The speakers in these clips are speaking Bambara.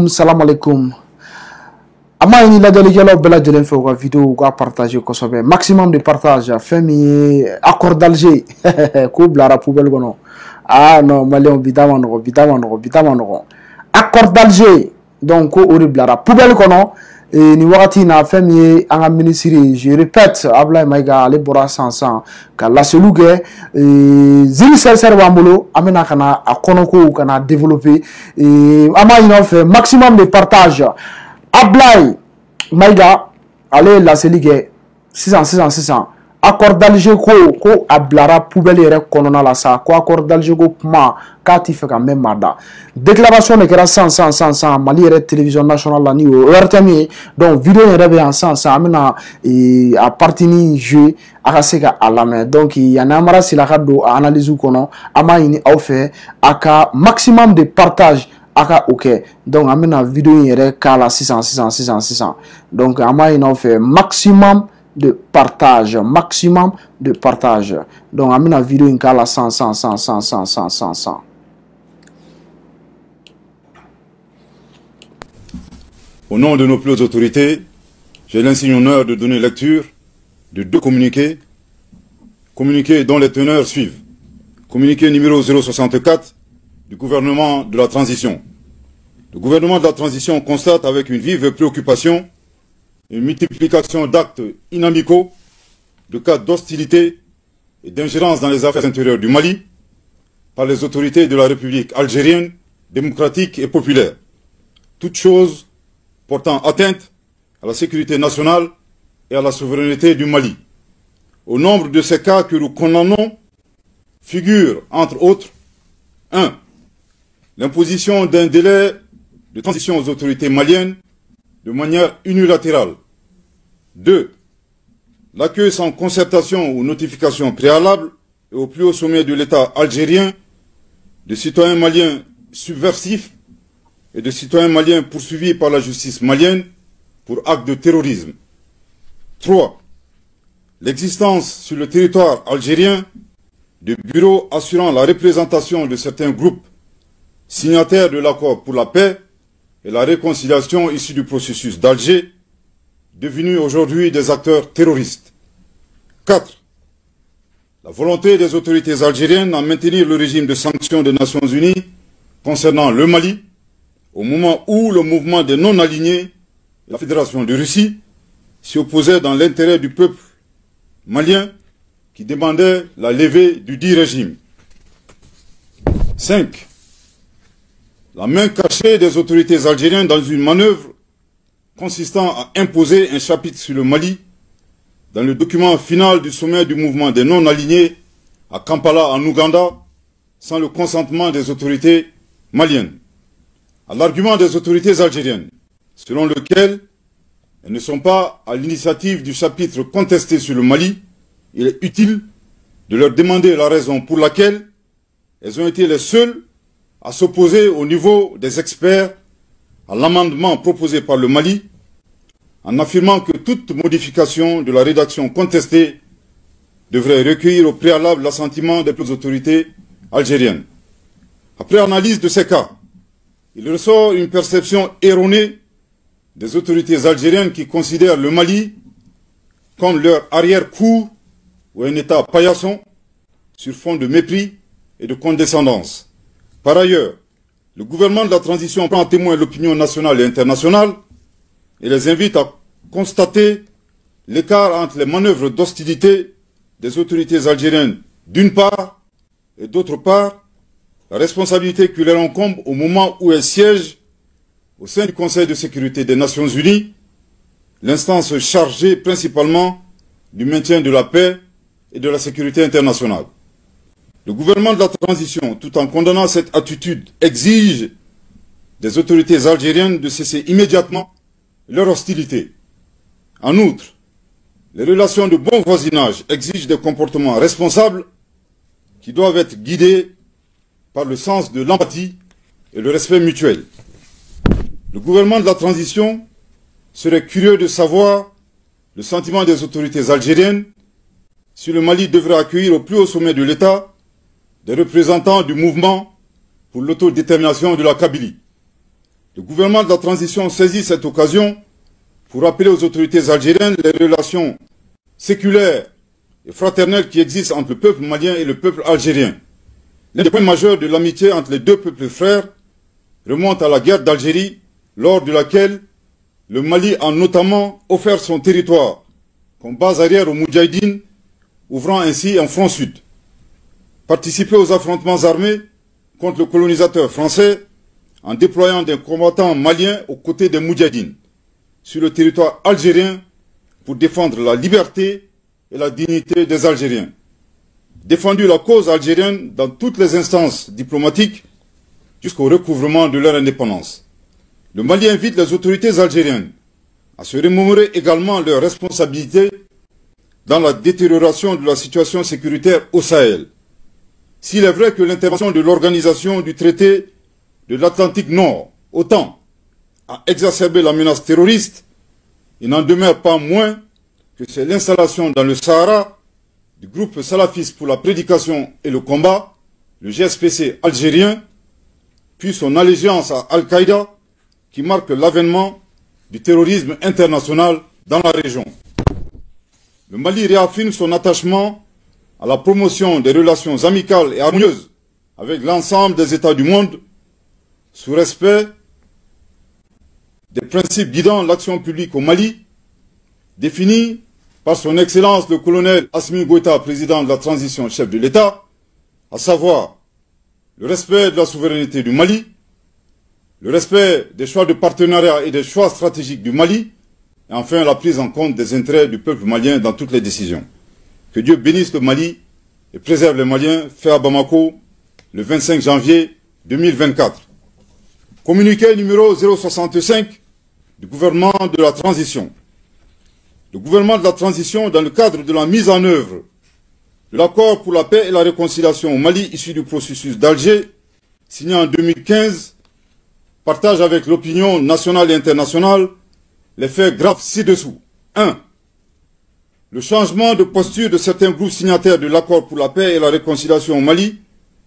Salam alaikum. Ama ini lajɛlikɛlaw bɛɛ lajɛlen fɛ u ka vidéo ka partager kosɛbɛ maximum de partage fɛn min ye accord d'Alger k'o bilara poubelle kɔnɔ non malien bi ta ma nɔgɔ accord d'Alger donc ko o de bilara poubelle kɔnɔ ni wagati na fɛn min ye an ka ministre je répète Ablaye Mayiga ale bɔra sansan ka laseliw kɛ Zili Sɛrisɛri b'an bolo an bɛna ka na a kɔnɔkow ka na développer an b'a ɲini aw fɛ maximum de partage Ablaye Mayiga ale ye laseli kɛ sisan accord d'Alger ko a bilara poubelle yɛrɛ kɔnɔna la sa ko accord d'Alger ko kuma k'a ti fɛ ka mɛn maa da déclaration de kɛra sisan Mali yɛrɛ télévision nationale la ni o RTM ye donc vidéo yɛrɛ bɛ yan sisan an bɛna a partie ni jouer a ka se ka a lamɛn donc yanni an mara sila ka don a analyse kɔnɔ an b'a ɲini aw fɛ a ka maximum de partage aka ok donc an bɛna vidéo in yɛrɛ k'a la sisan donc an b'a ɲini aw fɛ maximum de partage donc an bɛna vidéo in k'a la san. Au nom de nos plus hautes autorités, j'ai l'insigne honneur de donner lecture de deux communiqués dont les teneurs suivent. Communiqué numéro 064 du gouvernement de la transition. Le gouvernement de la transition constate avec une vive préoccupation une multiplication d'actes inamicaux, de cas d'hostilité et d'ingérence dans les affaires intérieures du Mali par les autorités de la République algérienne, démocratique et populaire. Toutes choses portant atteinte à la sécurité nationale et à la souveraineté du Mali. Au nombre de ces cas que nous condamnons figure, entre autres, 1. L'imposition d'un délai de transition aux autorités maliennes de manière unilatérale. 2. L'accueil sans concertation ou notification préalable et au plus haut sommet de l'État algérien de citoyens maliens subversifs et de citoyens maliens poursuivis par la justice malienne pour actes de terrorisme. 3. L'existence sur le territoire algérien de bureaux assurant la représentation de certains groupes signataires de l'accord pour la paix et la réconciliation issue du processus d'Alger, devenus aujourd'hui des acteurs terroristes. 4. La volonté des autorités algériennes à maintenir le régime de sanctions des Nations Unies concernant le Mali, au moment où le mouvement des non-alignés et la Fédération de Russie s'y opposaient dans l'intérêt du peuple malien qui demandait la levée du dit régime. 5. La main cachée des autorités algériennes dans une manœuvre consistant à imposer un chapitre sur le Mali dans le document final du sommet du mouvement des non-alignés à Kampala en Ouganda sans le consentement des autorités maliennes. À l'argument des autorités algériennes, selon lequel elles ne sont pas à l'initiative du chapitre contesté sur le Mali, il est utile de leur demander la raison pour laquelle elles ont été les seules à s'opposer au niveau des experts à l'amendement proposé par le Mali, en affirmant que toute modification de la rédaction contestée devrait recueillir au préalable l'assentiment des autorités algériennes. Après analyse de ces cas, il ressort une perception erronée des autorités algériennes qui considèrent le Mali comme leur arrière-cour ou un État paillasson sur fond de mépris et de condescendance. Par ailleurs, le gouvernement de la transition prend en témoin l'opinion nationale et internationale et les invite à constater l'écart entre les manœuvres d'hostilité des autorités algériennes d'une part et d'autre part, la responsabilité qui leur incombe au moment où elles siègent au sein du Conseil de sécurité des Nations Unies, l'instance chargée principalement du maintien de la paix et de la sécurité internationale. Le gouvernement de la transition, tout en condamnant cette attitude, exige des autorités algériennes de cesser immédiatement leur hostilité. En outre, les relations de bon voisinage exigent des comportements responsables qui doivent être guidés par le sens de l'empathie et le respect mutuel. Le gouvernement de la transition serait curieux de savoir le sentiment des autorités algériennes si le Mali devrait accueillir au plus haut sommet de l'État des représentants du mouvement pour l'autodétermination de la Kabylie. Le gouvernement de la transition saisit cette occasion pour rappeler aux autorités algériennes les relations séculaires et fraternelles qui existent entre le peuple malien et le peuple algérien. L'un des points majeurs de l'amitié entre les deux peuples frères remonte à la guerre d'Algérie, lors de laquelle le Mali a notamment offert son territoire comme base arrière aux Moudjahidines, ouvrant ainsi un front sud. Participer aux affrontements armés contre le colonisateur français en déployant des combattants maliens aux côtés des Moudjahidines sur le territoire algérien pour défendre la liberté et la dignité des Algériens. Défendu la cause algérienne dans toutes les instances diplomatiques jusqu'au recouvrement de leur indépendance. Le Mali invite les autorités algériennes à se remémorer également leurs responsabilités dans la détérioration de la situation sécuritaire au Sahel. S'il est vrai que l'intervention de l'organisation du traité de l'Atlantique Nord, OTAN, a exacerbé la menace terroriste, il n'en demeure pas moins que c'est l'installation dans le Sahara du groupe salafiste pour la prédication et le combat, le GSPC algérien, puis son allégeance à Al-Qaïda, qui marque l'avènement du terrorisme international dans la région. Le Mali réaffirme son attachement à la promotion des relations amicales et harmonieuses avec l'ensemble des États du monde, sous respect des principes guidant l'action publique au Mali, définis par son Excellence le colonel Assimi Goïta, président de la transition chef de l'État, à savoir le respect de la souveraineté du Mali, le respect des choix de partenariat et des choix stratégiques du Mali, et enfin la prise en compte des intérêts du peuple malien dans toutes les décisions. Que Dieu bénisse le Mali et préserve les Maliens, fait à Bamako le 25 janvier 2024. Communiqué numéro 065 du gouvernement de la transition. Le gouvernement de la transition, dans le cadre de la mise en œuvre de l'accord pour la paix et la réconciliation au Mali issu du processus d'Alger, signé en 2015, partage avec l'opinion nationale et internationale les faits graves ci-dessous. 1. Le changement de posture de certains groupes signataires de l'accord pour la paix et la réconciliation au Mali,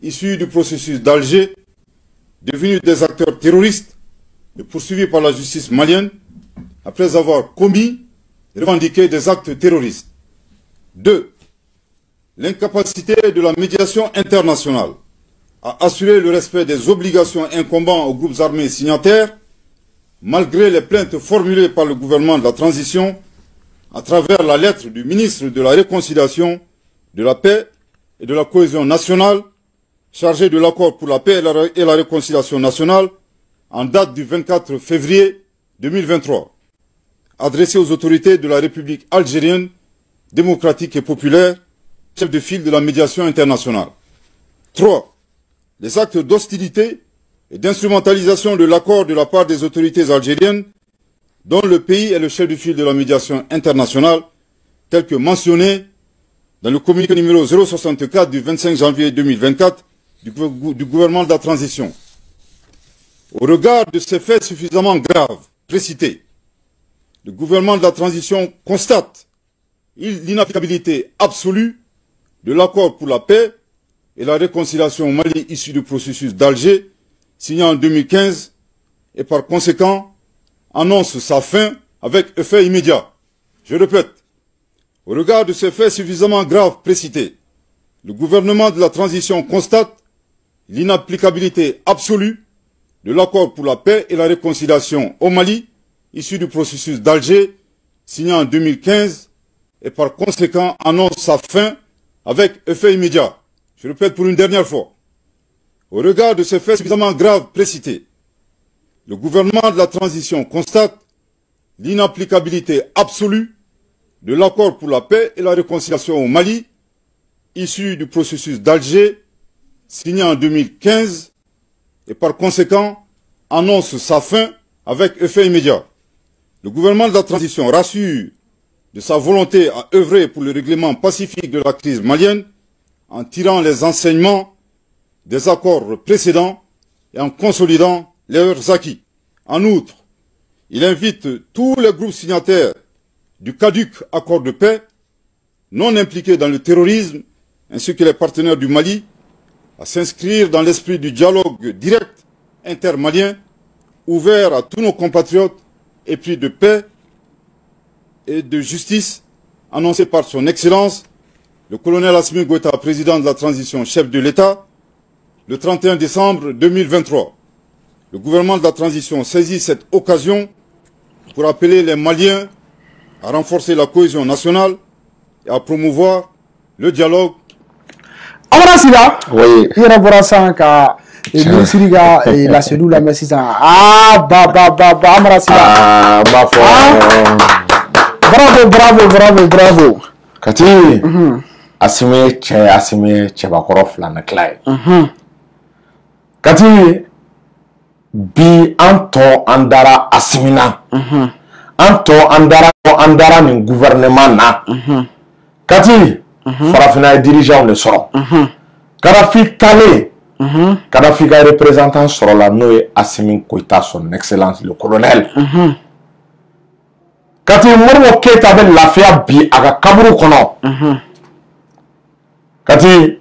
issu du processus d'Alger, devenus des acteurs terroristes et poursuivis par la justice malienne, après avoir commis et revendiqué des actes terroristes. 2. L'incapacité de la médiation internationale à assurer le respect des obligations incombant aux groupes armés signataires, malgré les plaintes formulées par le gouvernement de la transition à travers la lettre du ministre de la Réconciliation, de la Paix et de la Cohésion nationale, chargé de l'accord pour la paix et la réconciliation nationale, en date du 24 février 2023, adressé aux autorités de la République algérienne, démocratique et populaire, chef de file de la médiation internationale. 3. Les actes d'hostilité et d'instrumentalisation de l'accord de la part des autorités algériennes, dont le pays est le chef de file de la médiation internationale, tel que mentionné dans le communiqué numéro 064 du 25 janvier 2024 du gouvernement de la transition. Au regard de ces faits suffisamment graves précités, le gouvernement de la transition constate l'inapplicabilité absolue de l'accord pour la paix et la réconciliation au Mali issu du processus d'Alger, signé en 2015, et par conséquent annonce sa fin avec effet immédiat. Je répète, au regard de ces faits suffisamment graves précités, le gouvernement de la transition constate l'inapplicabilité absolue de l'accord pour la paix et la réconciliation au Mali, issu du processus d'Alger, signé en 2015, et par conséquent annonce sa fin avec effet immédiat. Je répète pour une dernière fois. Au regard de ces faits suffisamment graves précités, le gouvernement de la transition constate l'inapplicabilité absolue de l'accord pour la paix et la réconciliation au Mali, issu du processus d'Alger, signé en 2015, et par conséquent annonce sa fin avec effet immédiat. Le gouvernement de la transition rassure de sa volonté à œuvrer pour le règlement pacifique de la crise malienne en tirant les enseignements des accords précédents et en consolidant leurs acquis. En outre, il invite tous les groupes signataires du caduc accord de paix, non impliqués dans le terrorisme, ainsi que les partenaires du Mali, à s'inscrire dans l'esprit du dialogue direct intermalien ouvert à tous nos compatriotes épris de paix et de justice, annoncé par son Excellence, le colonel Assimi Goïta, président de la transition, chef de l'État, le 31 décembre 2023. Le gouvernement de la transition saisit cette occasion pour appeler les Maliens à renforcer la cohésion nationale et à promouvoir le dialogue. Oui. Il y a et Siriga et la cellule la merci ça. Ah bravo. Kati Assimi Chebakoro flana klay. Kati bi anto andara Assimina. Anto andara ni gouvernement na. Kati farafina dirigeant le sort. Karafi Tale. Kadhafi ka représentant sur la noé Assimi Goïta, son excellence le colonel. Kati Modibo Keïta be lafiya bi aga kaburu kono. Kati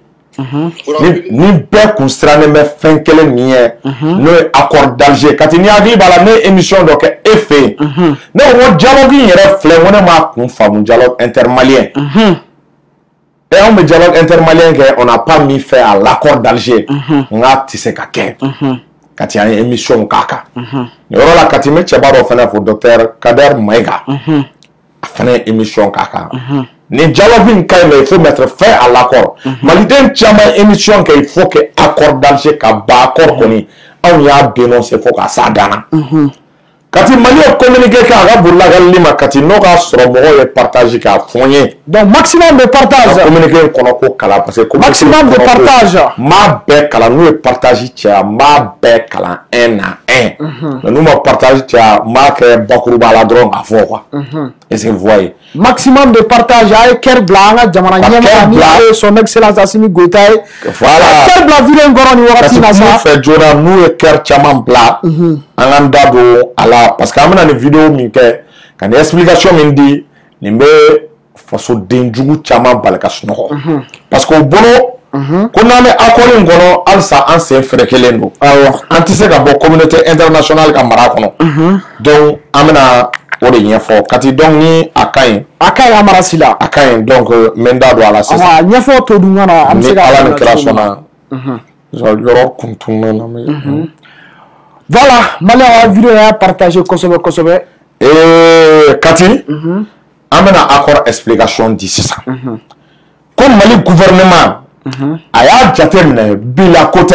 ni bɛɛ kun sirannen bɛ fɛn kelen min ye n'o ye accord d'Alger. Kati ni hakili b'a la ne ye émission dɔ kɛ e fɛ yen ne ko dialogue in yɛrɛ filɛ ko ne m'a kun faamu dialogue intermalien. Et on me dialogue intermalien on n'a pas mis fait à l'accord d'Alger. On a tissé kake. Quand il y a une émission kaka. Et voilà quand il met Tchébaro fait pour docteur Kader Maïga. A fait une émission kaka. Les dialogues il faut mettre fin à l'accord. Mais l'idée de émission qu'il faut que l'accord d'Alger kaba accord koni. On y a dénoncé faut que ça dana. Quand il m'a communiqué qu'à Bourla Lima, quand il n'a pas sur le partage qu'à fournier. Donc, maximum de partage. Communiquer qu'on parce que maximum de partage. Ma bec à la nous partage, ma bec à la 1 à 1. Nous m'a partagé, ma que Bakouba la drone à fond. Est-ce que vous voyez? Maximum de partage avec Kerbla, Jamana et son excellence Assimi Goïta. Voilà. Kerbla vient Goroni Warati Nasa. Fait Jona, nous et Kerchaman Bla. Angandabo ala parce que amena une vidéo minke quand explication mindi nimbe faso denjugu chama balaka sunoko parce que bono ko na me akori ngono alsa an se frekelendo antise ka bo communauté internationale ka mara kono donc amena ode nyefo kati donc ni akai amara sila akai donc menda do ala sisa nyefo to dungana am se ka ala ne création na yoro kuntuna na me. Voilà, Malia vidéo a partagé Kosovo. Et Kati, amena accord explication d'ici ça. Comme Mali gouvernement a ya jatemne bila côté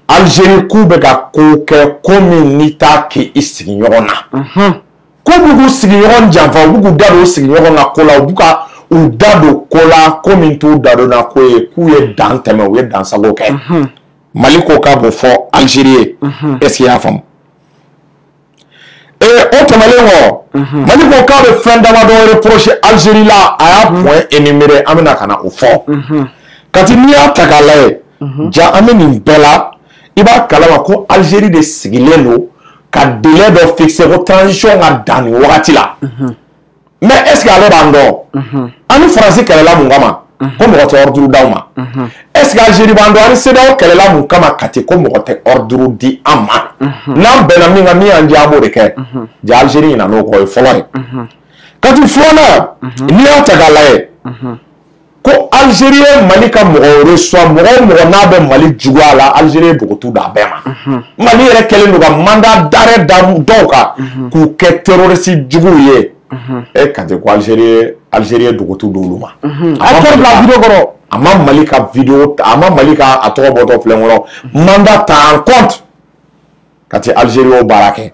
Algérie kubega koke communita ki isignorona. Ko bugu signoron janfa bugu dado signorona kola buka u dado kola komintu dado na koye kuye danteme ou dans sa loke. Mali koka bo fo Algérie est-ce qu'il y a femme et autre Mali koka be fendama do reprocher Algérie là à point énuméré amena kana au fond quand il y a takalae ja ameni bela iba kalama ko Algérie de sigileno ka délai de fixer votre transition à dani wakati là mais est-ce qu'il y a le bando en français qu'elle est là mungama comme on ordre d'Auma. Est-ce que l'Algérie va c'est là qu'elle est là mon kama kate comme on ordre di ama. Nam benami ngami andiamo de ke. Ja Algérie na no ko follow. Quand il faut là, il y a tagalae. Ko Algérie Mali ka mo reçoit mo na be Mali jugwa la Algérie do tout da bema. Mali re kele no ga mandat d'arrêt d'Amudoka ku ke terroriste juguye. Et quand Algérie dogotu doluma accord la vidéo goro ama malika vidéo ama malika atobo boto flengo mandat en compte quand Algérie au barake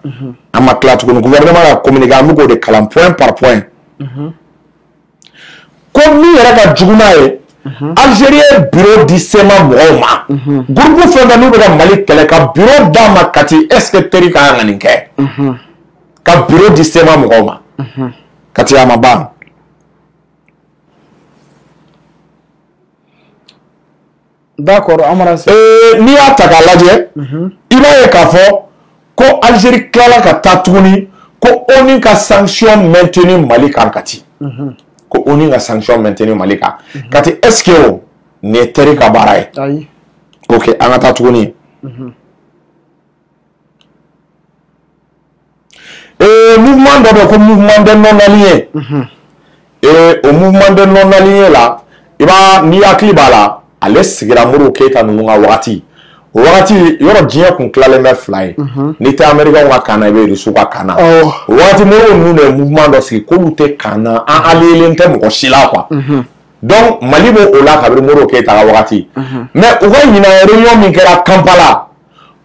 ama klatu ko gouvernement a communiqué amugo de kalam point par point comme ni raka jugunae Algérie bureau d'Issema Mouma groupe fondanu be Mali kele ka bureau dama kati est-ce que teri ka nganinke ka bureau d'Issema Mouma kati ya mabang d'accord amara ni ya takalaje ina ye kafo ko Algérie klala ka tatuni ko oni ka sanction maintenir Mali kan kati ko oni ka sanction maintenir Mali kan kati est-ce que ne teri ka barai ayi OK anga tatuni mouvement de mouvement des non-alignés. Et au mouvement des non-alignés là, il va ni akli bala, aller sigira muru keta nunga wati. Wati yoro jiya kun klale me fly. Ni te America wa kana be risu ka kana. Wati muru nune mouvement do si ko lute kana an alien tem ko sila quoi. Donc Mali bo ola ka muru keta ka wati. Mais o wa nyina réunion min kera Kampala.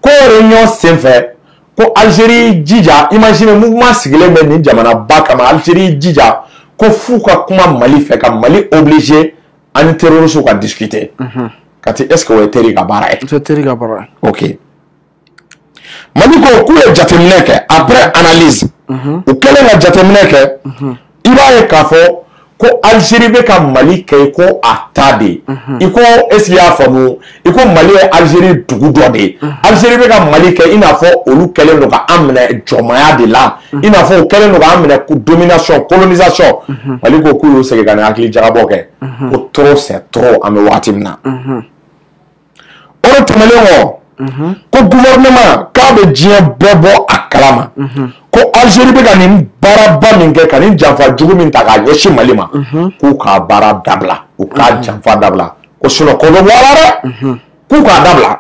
Ko réunion c'est fait. Ko Algérie jija, imagine mouvement sigile me ni jamana ba kama Algérie jija. Ko fou ka kuma Mali fait ka Mali obligé en terroriste ka discuter. Est-ce que vous êtes terrible à barrer? C'est terrible à barrer. Ok. Mali ko ku e jatemineke après analyse. Ou quelle est la jatemineke? Il va y kafo ko Algérie be ka Mali kay ko atade. Iko est-ce ya famu? Iko Mali Algérie dugu do de. Algérie be ka Mali kay ina fo olu kele no ka amne jomaya de là. Ina fo kele no ka amne ku domination, colonisation. Mali ko ku yo sege kana akli jarabo ke. Ko trop c'est trop ame watimna. Ko gouvernement ka be diɲɛ bɛɛ bɔ a kalama ko Algérie bɛ ka nin baaraba min kɛ ka nin janfa jugu min ta k'a ɲɛsin Mali ma k'u k'a baara dabila u k'a janfa dabila ko sinon ko bɛ bɔ a la dɛ k'u k'a dabila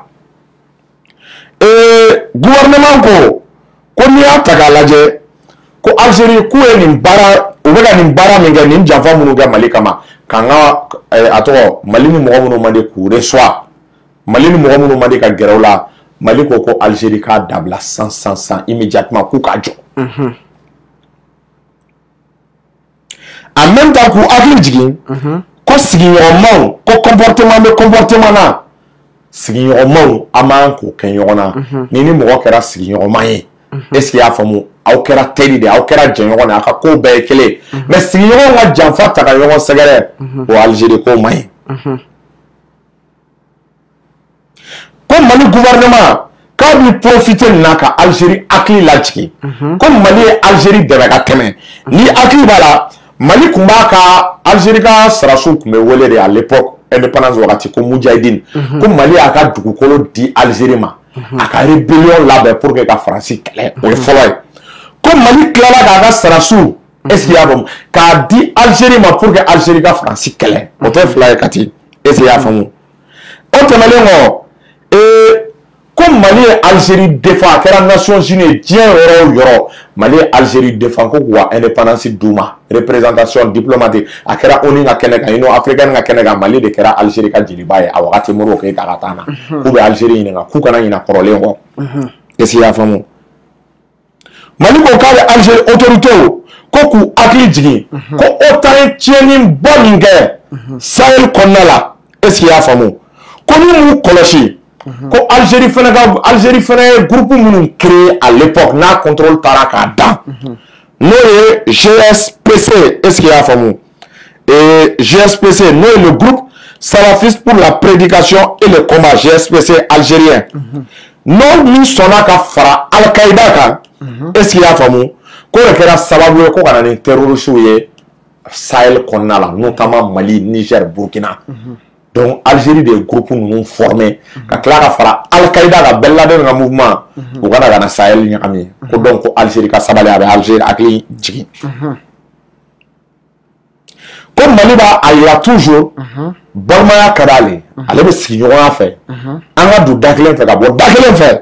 gouvernement ko n'i y'a ta k'a lajɛ ko Algérie k'u ye nin baara u bɛ ka nin baara min kɛ nin janfa minnu kɛ Mali kama k'an ka a tɔgɔ Mali ni mɔgɔ minnu man di k'u reçoit Mali ni mɔgɔ minnu man di ka gɛrɛ u la Mali ko ko Algérie k'a dabila sans immédiatement k'u k'a jɔ en même temps k'u hakili jigin ko sigiɲɔgɔnmaw ko comportement bɛ comportement na sigiɲɔgɔnmaw a man k'o kɛ ɲɔgɔn na ni mɔgɔ kɛra sigiɲɔgɔnma ye est-ce que y'a faamu aw kɛra teri de aw kɛra jɛɲɔgɔn de a ka ko bɛɛ ye kelen mais sigiɲɔgɔnw ka janfa ta ka ɲɔgɔn sɛgɛrɛ o Algérie ko man ɲi ko Mali gouvernement k'a bi profiter nin na ka Algérie hakili lajigin ko Mali ye Algérie dɛmɛ ka tɛmɛ ni hakili b'a la Mali kun b'a ka Algérie ka sɔrɔdasiw kun bɛ wele de à l'époque indépendance wagati ko Moudjahidine ko Mali y'a ka dugukolo di Algérie ma a ka rébellion labɛn pour que ka Faransi kɛlɛ o ye fɔlɔ ye ko Mali tilala k'a ka sɔrɔdasiw est-ce qu'il y'a faamu k'a di Algérie ma pour que Algérie ka Faransi kɛlɛ o tɛ fila ye kati est-ce qu'il y'a faamu o tɛmɛnen kɔ ko Mali ye Algérie défend a kɛra Nations Unies diɲɛ yɔrɔ o yɔrɔ Mali ye Algérie défend ko k'u ka indépendance d'u ma représentation diplomatique a kɛra ONU ka kɛnɛ kan Union africaine ka kɛnɛ kan Mali de kɛra Algérie ka jeliba ye a wagati Modibo Keyita ka taa na k'u bɛ Algérie ɲininka k'u kana ɲinɛ kɔrɔlen kɔ est-ce qu'il y'a faamu Mali ko k'a bɛ Algérie autorité ko k'u hakili jigin ko OTAN ye tiɲɛniba min kɛ Sahel kɔnɔna la est-ce qu'il y'a faamu ko ni m'u kɔlɔsi ko Algérie fana ye groupe minnu créé à l'époque n'a contrôle taara k'a dan n'o ye GSPC est-ce qu'il y'a faamu GSPC n'o ye le groupe salafiste pour la prédication et le combat GSPC algérien n'o min sɔnna ka fara Al-Qaïda kan est-ce qu'il y'a faamu ko de kɛra sababu ye ko ka na ni terroristes ye Sahel kɔnɔna la notamment Mali Niger Burkina donc Algérie des groupes nous formés ka tila ka fara Al-Qaïda ka Ben Laden ka mouvement u kana ka na Sahel ɲagami ko donc ko Algérie ka sabali a bɛ Algérie hakili jigin ko Mali b'a a yira toujours balimaya ka d'ale ale bɛ sigiɲɔgɔnya fɛ an ka don da kelen fɛ ka bɔ da kelen fɛ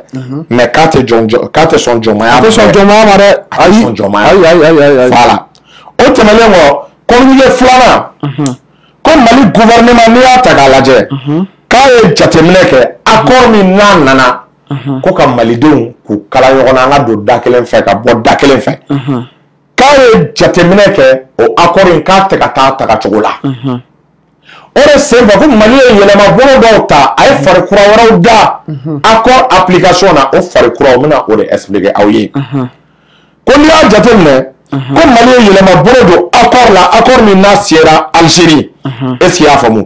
mais k'a tɛ sɔn jɔnmaya ma dɛ a tɛ sɔn jɔnmaya voilà o tɛmɛnen kɔ communiqué filanan ko Mali gouvernement n'i y'a ta k'a lajɛ k'a ye jateminɛ kɛ accord min n'a nana ko ka Malidenw k'u kala ɲɔgɔn na an ka don da kelen fɛ ka bɔ da kelen fɛ k'a ye jateminɛ kɛ o accord in k'a tɛ ka taa tagacogo la o de senfɛ ko Mali ye yɛlɛmabolo dɔw ta a ye fari kura wɛrɛw da accord application na o fari kuraw n bɛna o de expliquer aw ye ko n'i y'a jateminɛ ko Mali ye yɛlɛmabolo don accord la accord min n'a sera Algérie est-ce qu'il y'a faamu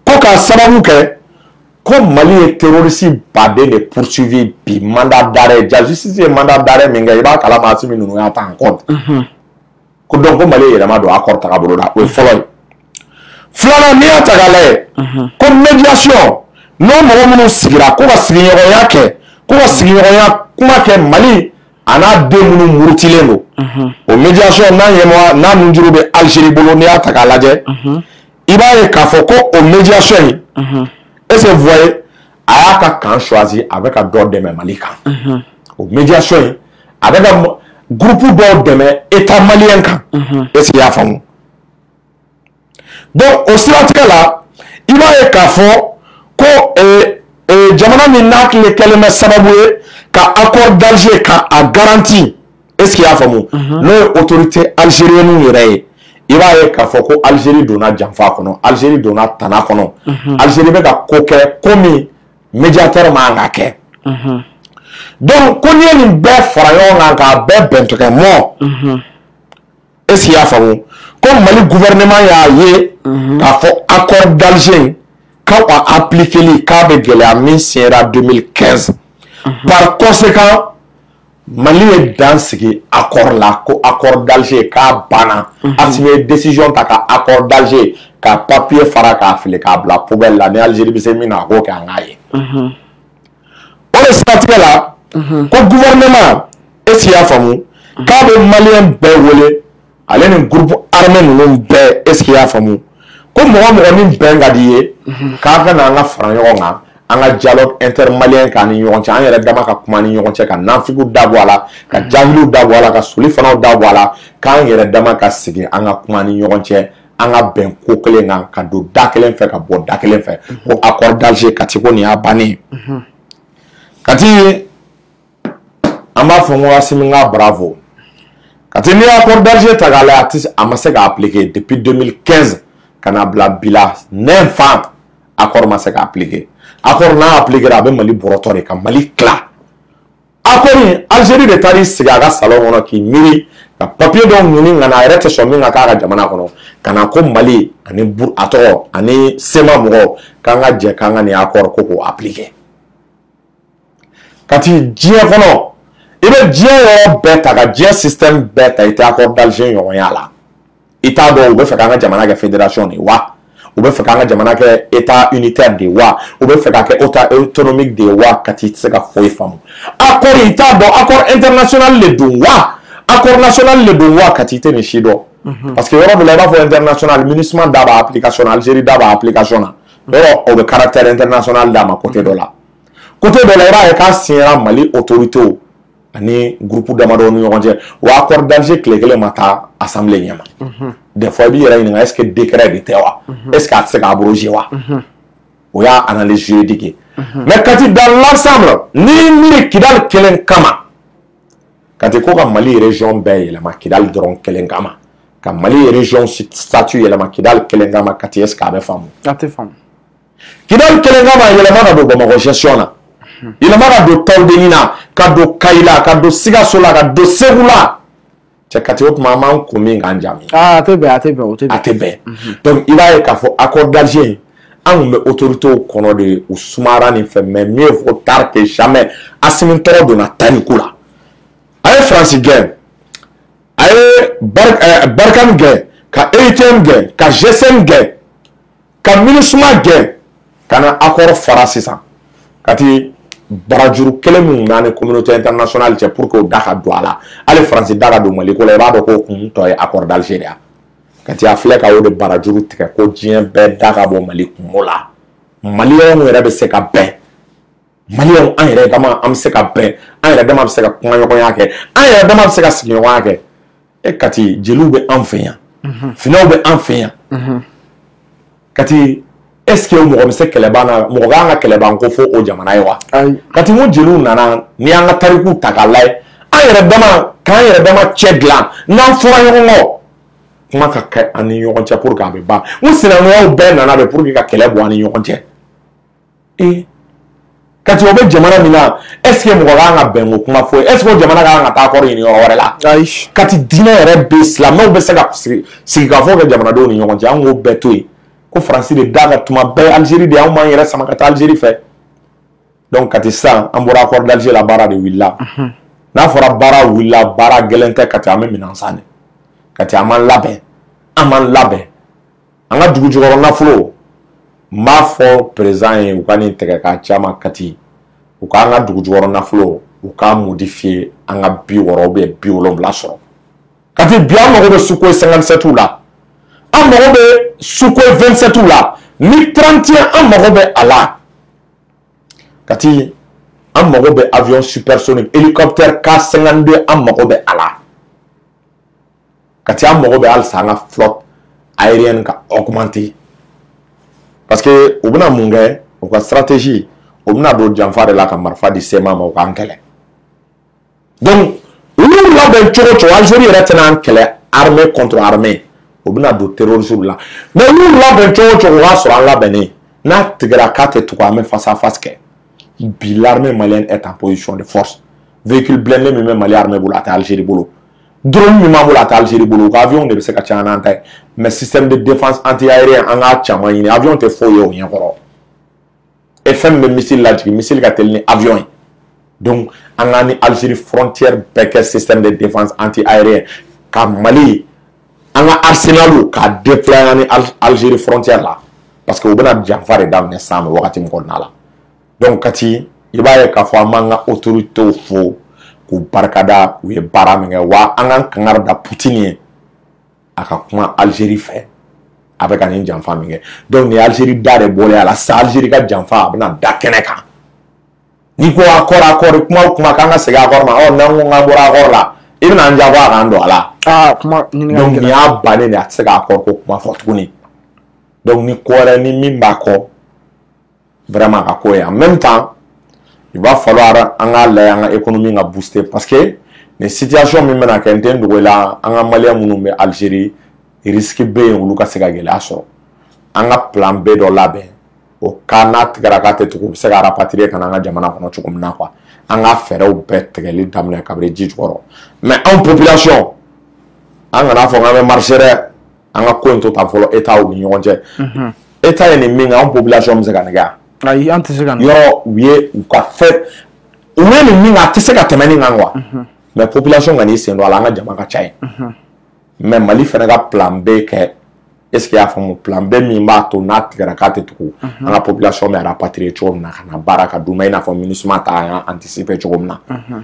ko k'a sababu kɛ ko Mali ye terroriste baden de poursuivi bi mandat d'arrêt justice ye mandat d'arrêt min kɛ i b'a kalama Assimi ninnu y'a ta en compte ko donc ko Mali ye yɛlɛma don accord tagabolo la o ye fɔlɔ ye filanan n'i y'a ta k'a lajɛ ko médiation n'o mɔgɔ minnu sigira ko ka sigiɲɔgɔnya kɛ ko ka sigiɲɔgɔnya kuma kɛ Mali ana demunu murutilen do o médiation na yema na nunjuru be Algérie bolo ni ataka laje iba ye ka fo ko o médiation est-ce que vous voyez aya ka kan choisi avec a do de Malika o médiation avec un groupe do de état malien kan est-ce qu'il y a famu donc au siratika la iba ye ka fo ko jamana ni nakle kelema sababu ka accord d'Alger ka a garantie est-ce qu'il y a famu no autorité algérienne yere il va y ka foko Algérie donna janfa kono Algérie donna tana kono Algérie be ka ko ke komi médiateur ma ngake donc ko ni be farayon nga be bentoke mo est-ce qu'il y a famu comme Mali gouvernement ya ye ka fo accord d'Alger ka a appliqué li ka be gele a min sera 2015 par conséquent Mali est dans ce accord là, accord d'Alger, ka bana, assumer décision ta ka accord d'Alger, ka papier fara ka file ka la poubelle là, ne Algérie bi se mina go ka ngaye. On est sorti là, ko gouvernement est-ce qu'il y a famu, ka be malien be wole, ale ni groupe armé nous be est-ce qu'il y a famu. Ko mo ni benga diye, ka na nga franyo nga. Anga dialogue intermalien kan ni ɲɔgɔn cɛ an yɛrɛ dama ka kuma ni ɲɔgɔn cɛ ka nafigu dabɔ a la ka jahiliw dabɔ a la ka soli fanaw dabɔ a la k'an yɛrɛ dama ka segin an ka kuma ni ɲɔgɔn cɛ an ka bɛn ko kelen kan ka don da kelen fɛ ka bɔ da kelen fɛ ko accord d'Alger kati ko nin y'a bannen kati an b'a fɔ n ko Asimi ka bravo kati ni accord d'Alger ta k'a lajɛ a ma se ka appliquer depuis 2015 ka na bila bi la 9 ans accord ma se ka appliquer accord n'a appliqué a bɛ Mali bɔrɔtɔ de ka Mali tila accord Algérie de taara sigi a ka salon kɔnɔ k'i miiri ka papier dɔw ɲini ka na a yɛrɛ tɛ sɔn min ka k'a ka jamana kɔnɔ ka na ko Mali ani a tɔgɔ ani SEMA mɔgɔw k'an ka jɛ k'an ka nin accord ko k'o appliquer ka ti diɲɛ kɔnɔ i bɛ diɲɛ yɔrɔ bɛɛ ta ka diɲɛ système bɛɛ ta i tɛ accord d'Alger ɲɔgɔnya la i t'a dɔn u bɛ fɛ k'an ka jamana kɛ fédération de wa u bɛ fɛ k'an ka jamana kɛ état unitaire de wa u bɛ fɛ ka kɛ état autonomique de wa ka ti se ka foyi faamu accord i t'a dɔn accord international le don wa accord national le don wa ka ti tɛ nin si dɔn parce que yɔrɔ dɔ la i b'a fɔ international MINUSMA da b'a application na Algérie da b'a application na yɔrɔ o bɛ caractère international d'a ma côté dɔ la côté dɔ la i b'a ye k'a signera Mali autorité ani groupe damadɔ ni ɲɔgɔn cɛ wa accord d'Alger tile kelen ma taa assemblée ɲɛma des fois i b'i yɛrɛ ɲininka est-ce que décret de tɛ wa est-ce que a tɛ se ka abroger wa o y'a analyse juridique ye mais kati dans l'ensemble ni miiri Kidal kelen kama kati ko ka Mali région bɛɛ yɛlɛma Kidal dɔrɔn kelen kama ka Mali région statut yɛlɛma Kidal kelen kama kati est-ce que a bɛ faamu a tɛ faamu Kidal kelen kama yɛlɛma ka don Bamakɔ gestion na yɛlɛma ka don Tawudeni na ka don Kayila ka don Sikaso la ka don Segu la cɛ kati o tuma an b'an kun min k'an jaabi a tɛ bɛn a tɛ bɛn o tɛ bɛn a tɛ bɛn donc i b'a ye k'a fɔ accord d'Alger an kun bɛ autorités kɔnɔ de u sumara nin fɛ mais mieux vaut tard que jamais Asimi tɔgɔ donna tariku la a ye France gɛn a ye Barkhane gɛn ka EITM gɛn ka GSM gɛn ka MINUSMA gɛn ka na accord fara sisan kati barajuru kelen min bɛ ani communauté internationale cɛ pour que o da ka don a la hali France da ka don Mali ko la i b'a dɔn k'o kun tɔ ye accord d'Alger ya kati a filɛ ka o de barajuru tigɛ ko diɲɛ bɛɛ da ka bɔ Mali kungo la maliyɛnw yɛrɛ bɛ se ka bɛn maliyɛnw an yɛrɛ dama an bɛ se ka bɛn an yɛrɛ dama bɛ se ka kuma ɲɔgɔnya kɛ an yɛrɛ dama bɛ se ka sigi ɲɔgɔnya kɛ e kati jeliw bɛ an fɛ yan finɛw bɛ an fɛ yan kati est-ce que mɔgɔ bɛ se kɛlɛban na mɔgɔ kan ka kɛlɛban ko fo o jamana ye wa kati n ko jeliw nana ni an ka tariku ta k'a lajɛ an yɛrɛ dama k'an yɛrɛ dama cɛ dilan n'an fɔra ɲɔgɔn kɔ kuma ka kɛ an ni ɲɔgɔn cɛ pour que a bɛ ban n sinankuyaw bɛɛ nana de pour que ka kɛlɛ bɔ an ni ɲɔgɔn cɛ kati o bɛ jamana min na est-ce que mɔgɔ kan ka bɛn o kuma fɔ est-ce que o jamana kan ka taa kɔrɔ ɲini yɔrɔ wɛrɛ la kati diinɛ yɛrɛ bɛ silamɛw bɛ se ka sigi ka fɔ kɛ jamanadenw ni ɲɔgɔn cɛ an k'o bɛɛ to yen ko Faransi de da ka tuma bɛɛ Algérie de anw m'an yɛrɛ sama ka taa Algérie fɛ donc kati sisan an bɔra accord d'Alger la baara de wulila n'a fɔra baara wulila baara gɛlɛn tɛ kati an bɛ minɛn san de kati an m'an labɛn an ka dugu jukɔrɔ nafolo n b'a fɔ président ye u ka nin tigɛ k'a ci a ma kati u k'an ka dugu jukɔrɔ nafolo u k'a modifier an ka 60 70 sɔrɔ kati bi an mago bɛ Sukhoi 57 la an mago bɛ Sukhoi 27 la ni 31 an mago bɛ a la kati an mago bɛ avion supersonique hélicoptère K52 an mago bɛ a la kati an mago bɛ halisa an ka flotte aérienne ka augmenter parce que u bɛna mun kɛ u ka stratégie u bɛna don janfa de la ka marifa di sema ma u k'an kɛlɛ donc olu labɛn cogo cogo Algérie yɛrɛ tɛna an kɛlɛ armée contre armée u bɛna don terrorisme la mais olu labɛn cogo cogo o b'a sɔrɔ an labɛnnen n'a tigɛra k'a tɛ tugu an bɛ face à face kɛ bi l'armée malienne est en position de force véhicule blindé min bɛ Mali armée bolo a tɛ Algérie bolo drone min b'an bolo a tɛ Algérie bolo u ka avion de bɛ se ka caya n'an ta ye mais système de défense anti-aérien an k'a caman ɲini avion tɛ foyi ye o ɲɛkɔrɔ et fɛn min bɛ missile lajigin missile ka teli ni avion ye donc an ka ni Algérie frontière bɛɛ kɛ système de défense anti-aérien ka Mali an ka arsenal k'a déployer ni Algérie frontière la parce que u bɛna janfa de daminɛ san ma wagati min kɔnɔna la donc kati i b'a ye k'a fɔ an b'an ka autorités fo k'u barikada u ye baara min kɛ wa an k'an kangari da Poutine ye a ka kuma Algérie fɛ a bɛ ka nin janfa min kɛ donc ni Algérie da de bɔlen a la sa Algérie ka janfa a bɛna da kɛnɛ kan n'i ko accord kuma o kuma k'an ka segin accord ma ɔ n'an ko k'an bɔra accord la i bɛna an jabɔ a kan don a la kuma donc nin y'a bannen de a tɛ se ka accord ko kuma fɔ tuguni donc ni ko wɛrɛ ni min b'a kɔ vraiment ka ko ye en même temps il va falloir an ka lajɛ an ka économie ka booster parce que ni situation min bɛna kɛ n tɛ n dogo i la an ka maliyɛn minnu bɛ Algérie risque bɛ yen olu ka se ka gɛlɛya sɔrɔ an ka plan B dɔ labɛn o cas n'a tigɛra k'a tɛ tugu u bɛ se ka rapatrier ka na an ka jamana kɔnɔ cogo min na quoi an ka fɛɛrɛw bɛɛ tigɛli daminɛ kabini ji jukɔrɔ mais anw population an kana fɔ k'an bɛ marcher dɛ an ka ko in to tan fɔlɔ État ni ɲɔgɔn cɛ État ye nin min kɛ anw population bɛ se ka nɛgɛ ayi an tɛ se ka yɔrɔ u ye u ka fɛ u ye nin min kɛ a tɛ se ka tɛmɛ nin kan quoi mais population ka n'i sen don a la an ka jama ka ca yen mais Mali fana ka plan B kɛ est ce que y'a faamu plan B min b'a to n'a tigɛra k'a tɛ tugu an ka population bɛ rapatrier cogo min na ka na baara ka d'u ma i n'a fɔ MINUSMA ta y'a anticiper cogo min na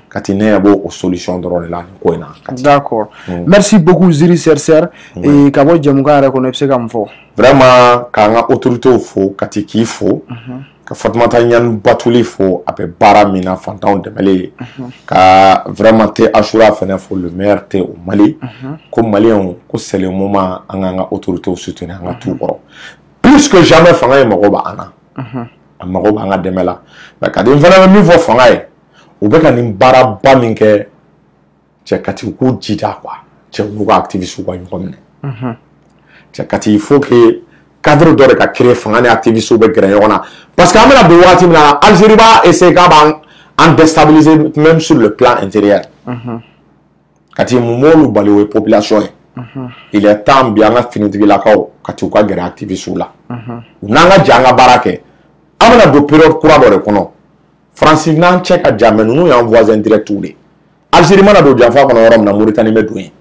kati ne b'o o solution dɔrɔn de la nin ko in na d'accord merci beaucoup Ziri Serser et ka bɔ jɛmukan yɛrɛ kɔnɔ i bɛ se ka mun fɔ vraiment k'an ka autorités fo kati k'i fo ka Fatumata Ɲani Batuli fo a bɛ baara min na fantanw dɛmɛlen ye ka vraiment te Ashura fana fo le meilleur te au Mali ko maliyɛnw ko c'est le moment an k'an ka autorités soutenir an ka t'u kɔrɔ plus que jamais fanga ye mago b'an na a mago b'an ka dɛmɛ la mais ka di n fana bɛ min fɔ fanga ye u bɛ ka nin baaraba min kɛ cɛ kati u k'u jija quoi cɛ u n'u ka activistes ka ɲɔgɔn minɛ cɛ kati il faut que cadre dɔ de ka créer fanga ni activistes bɛ gɛrɛ ɲɔgɔn na parce que an bɛna don wagati min na Algérie b'a essayer k'a b'an déstabiliser même sur le plan intérieur kati mun b'olu bali o ye population ye il est temps bi an ka finitigilakaw kati u ka gɛrɛ activistes la u n'an ka jɛ an ka baara kɛ an bɛna don période kura dɔ de kɔnɔ France n'an cɛ ka jan mais ninnu y'an voisin directs de Algérie mana don janfa kɔnɔ yɔrɔ min na Mauritanie bɛ don yen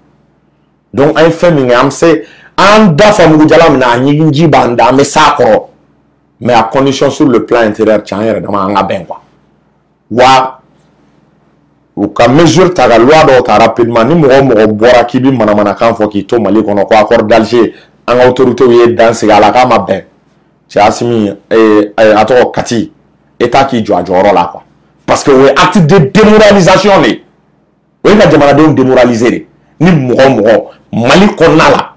donc an ye fɛn min kɛ an bɛ se an da fa mugujala min na a ɲigin ji b'an da an bɛ s'a kɔrɔ mais à condition sur le plan intérieur cɛ an yɛrɛ dama an ka bɛn quoi wa u ka mesure ta ka loi dɔw ta rapidement ni mɔgɔ o mɔgɔ bɔra k'i bɛ manamanakan fɔ k'i to Mali kɔnɔ ko accord d'Alger an ka autorités ye dan sigi a la k'a ma bɛn cɛ Asimi a tɔgɔ Kati État k'i jɔ a jɔyɔrɔ la quoi parce que o ye acte de démoralisation de o ye ka jamanadenw démoraliser de ni mɔgɔ o mɔgɔ Mali kɔnɔna la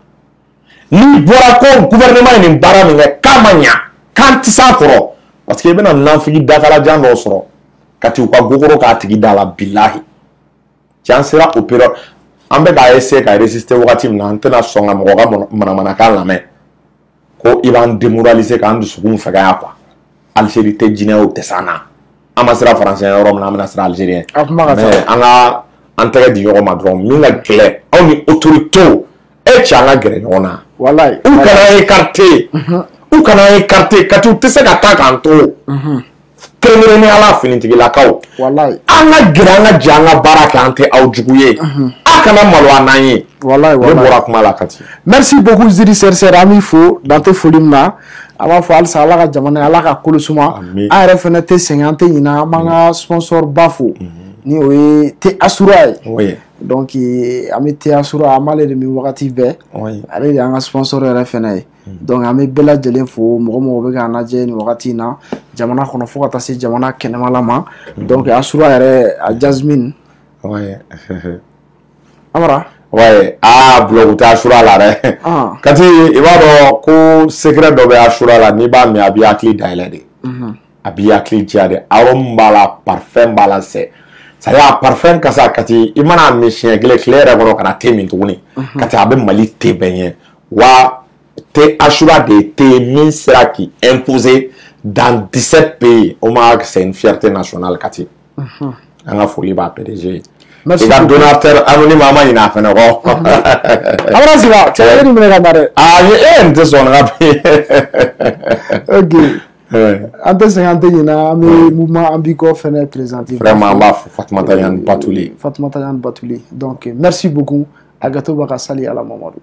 ni bɔra ko gouvernement ye nin baara min kɛ k'a ma ɲa k'an tɛ s'a kɔrɔ parce que i bɛna nafigi dakalajan dɔw sɔrɔ kati u ka gogoro k'a tigi da la bilahi cɛ an sera o période an bɛ k'a essayer ka résister wagati min na an tɛna sɔn ka mɔgɔ ka manamanakan lamɛn ko i b'an démoraliser k'an dusukun fɛgɛya quoi Algérie tɛ jinɛ o tɛ s'an na an ma sira faransiyɛn yɔrɔ min na an bɛna sira algérien mais an ka an tɛgɛ di ɲɔgɔn ma dɔrɔn min ka gɛlɛn aw ni autorités e cɛ an ka gɛrɛ ɲɔgɔn na wallahi u kana écarter u kana écarter kati u tɛ se ka taa k'an to kɛrɛnkɛrɛnnen ala finitigilakaw wallahi an ka gɛrɛ an ka jɛ an ka baara kɛ an tɛ aw jugu ye a kana malo an n'an ye wallahi ne bɔra kuma la Kati merci beaucoup Ziri Serser an b'i fo dan tɛ foli min na an b'a fɔ halisa ala ka jamana ala ka kolo suma an yɛrɛ fana tɛ sɛgɛn an tɛ ɲinɛ an b'an ka sponsor ba fo ni o ye te asura ye oui donc an bɛ te asura an b'ale de min wagati bɛɛ oui ale de y'an ka sponsor yɛrɛ fɛnɛ ye donc an bɛ bɛɛ lajɛlen fo mɔgɔ mɔgɔ bɛ k'an lajɛ nin wagati in na jamana kɔnɔ fo ka taa se jamana kɛnɛmala ma donc asura yɛrɛ a Jasmine oui Amara ouais blog ta asura la dɛ kati i b'a dɔn ko secret dɔ bɛ asura la n'i b'a min a b'i hakili dayɛlɛ de a b'i hakili diya de arôme b'a la parfum b'a la c'est a parfum kasa kati i mana min siɲɛ kelen tile yɛrɛ kɔnɔ ka na te min tuguni kati a bɛ Mali te bɛɛ ɲɛ wa te asura de te min sera k'i imposer dans 17 pays o ma c'est une fierté nationale kati an ka foli b'a PDG merci ka donateur anonyme ama ɲina fɛnɛ kɔ Amara Siba cɛ ni minɛ ka na dɛ n tɛ sɔn ka bi ok an tɛ sɛgɛn an tɛ ɲina an bɛ mouvement Ambiko fɛnɛ présenter vraiment an b'a fɔ Fatumata Ɲani Batuli donc merci beaucoup Agato Baka Sali Ala Mamadou